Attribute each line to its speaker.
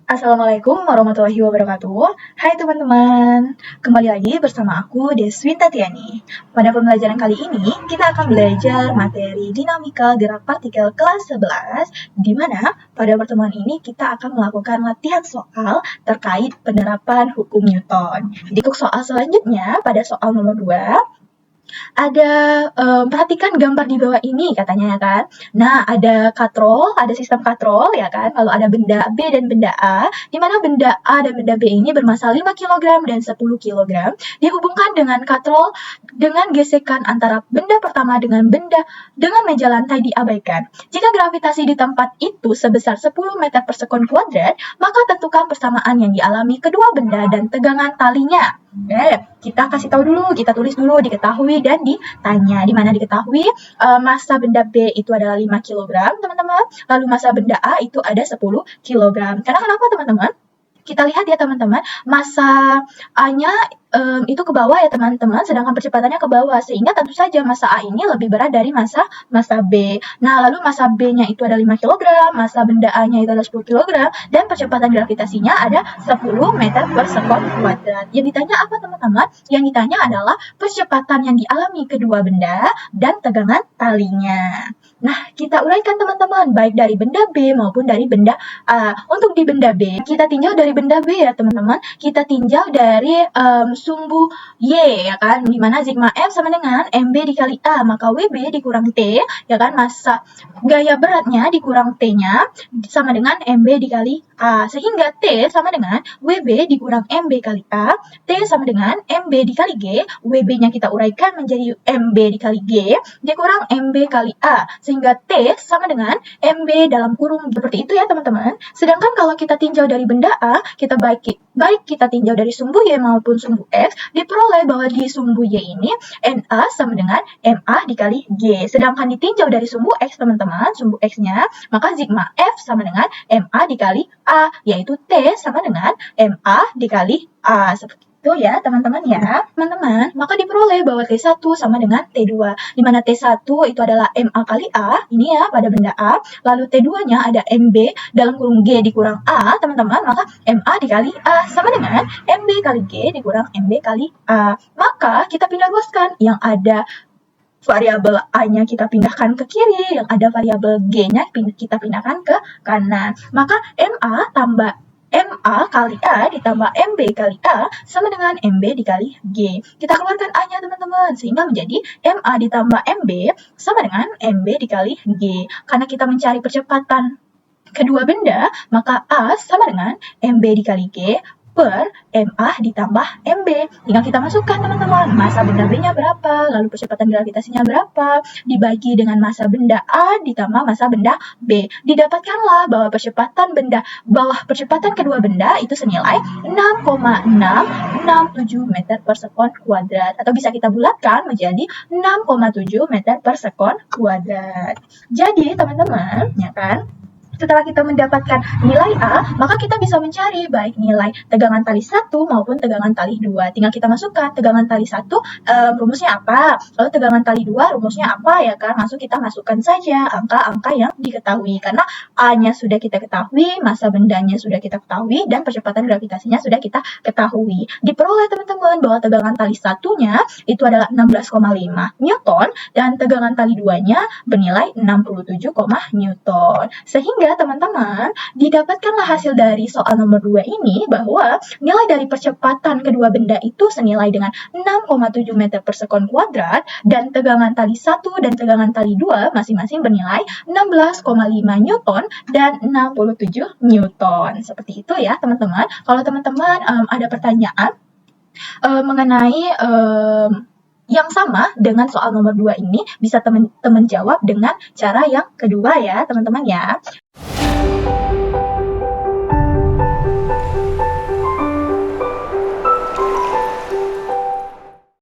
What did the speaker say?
Speaker 1: Assalamualaikum warahmatullahi wabarakatuh. Hai teman-teman, kembali lagi bersama aku Deswinta Tiani. Pada pembelajaran kali ini, kita akan belajar materi dinamika gerak partikel kelas 11, di mana pada pertemuan ini kita akan melakukan latihan soal terkait penerapan hukum Newton. Jadi untuk soal selanjutnya, pada soal nomor 2, ada perhatikan gambar di bawah ini katanya ya kan. Nah, ada katrol, ada sistem katrol ya kan. Lalu ada benda B dan benda A, di mana benda A dan benda B ini bermassa 5 kg dan 10 kg dihubungkan dengan katrol dengan gesekan antara benda pertama dengan meja lantai diabaikan. Jika gravitasi di tempat itu sebesar 10 meter per sekon kuadrat, maka tentukan persamaan yang dialami kedua benda dan tegangan talinya. Kita kasih tahu dulu, kita tulis dulu, diketahui dan ditanya. Di mana diketahui massa benda B itu adalah 5 kg, teman-teman. Lalu massa benda A itu ada 10 kg. Karena kenapa, teman-teman? Kita lihat ya teman-teman, massa A-nya itu ke bawah ya teman-teman, sedangkan percepatannya ke bawah, sehingga tentu saja massa A ini lebih berat dari massa B. Nah, lalu massa B-nya itu ada 5 kg, massa benda A-nya itu ada 10 kg, dan percepatan gravitasinya ada 10 meter per sekon kuadrat. Yang ditanya apa teman-teman? Yang ditanya adalah percepatan yang dialami kedua benda dan tegangan talinya. Nah, kita uraikan teman-teman, baik dari benda B maupun dari benda A. Untuk di benda B, kita tinjau dari benda B ya teman-teman. Kita tinjau dari sumbu Y ya kan, dimana sigma F sama dengan MB dikali A, maka WB dikurang T ya kan, massa gaya beratnya dikurang T-nya sama dengan MB dikali A, sehingga T sama dengan WB dikurang MB kali A, T sama dengan MB dikali G, WB-nya kita uraikan menjadi MB dikali G dikurang MB kali A, sehingga T sama dengan MB dalam kurung, seperti itu ya teman-teman. Sedangkan kalau kita tinjau dari benda A, kita baik kita tinjau dari sumbu Y maupun sumbu X, diperoleh bahwa di sumbu Y ini NA sama dengan MA dikali G. Sedangkan ditinjau dari sumbu X teman-teman, sumbu X-nya, maka sigma F sama dengan MA dikali A, yaitu T sama dengan MA dikali A. Seperti itu ya teman-teman ya. Teman-teman, maka diperoleh bahwa T1 sama dengan T2, di mana T1 itu adalah MA kali A, ini ya pada benda A, lalu T2-nya ada MB dalam kurung G dikurang A, teman-teman, maka MA dikali A sama dengan MB kali G dikurang MB kali A. Maka kita pindah luaskan, yang ada variabel A-nya kita pindahkan ke kiri, yang ada variabel G-nya kita pindahkan ke kanan. Maka MA kali A ditambah MB kali A sama dengan MB dikali G. Kita keluarkan A-nya teman-teman, sehingga menjadi MA ditambah MB sama dengan MB dikali G. Karena kita mencari percepatan kedua benda, maka A sama dengan MB dikali G per MA ditambah MB. Tinggal kita masukkan teman-teman, massa benda B-nya berapa, lalu percepatan gravitasinya berapa, dibagi dengan massa benda A ditambah massa benda B. Didapatkanlah bahwa percepatan kedua benda itu senilai 6,667 meter per sekon kuadrat, atau bisa kita bulatkan menjadi 6,7 meter per sekon kuadrat. Jadi teman-teman, ya kan, setelah kita mendapatkan nilai A, maka kita bisa mencari baik nilai tegangan tali 1 maupun tegangan tali 2. Tinggal kita masukkan tegangan tali 1 rumusnya apa, lalu tegangan tali 2 rumusnya apa ya kan, langsung kita masukkan saja angka-angka yang diketahui. Karena A-nya sudah kita ketahui, massa bendanya sudah kita ketahui, dan percepatan gravitasinya sudah kita ketahui. Diperoleh teman-teman bahwa tegangan tali 1-nya itu adalah 16,5 Newton dan tegangan tali 2-nya bernilai 67, Newton. Sehingga teman-teman, didapatkanlah hasil dari soal nomor 2 ini bahwa nilai dari percepatan kedua benda itu senilai dengan 6,7 meter per sekon kuadrat, dan tegangan tali 1 dan tegangan tali 2 masing-masing bernilai 16,5 Newton dan 67 Newton. Seperti itu ya teman-teman. Kalau teman-teman ada pertanyaan mengenai yang sama dengan soal nomor 2 ini, bisa teman-teman jawab dengan cara yang kedua ya teman-teman ya.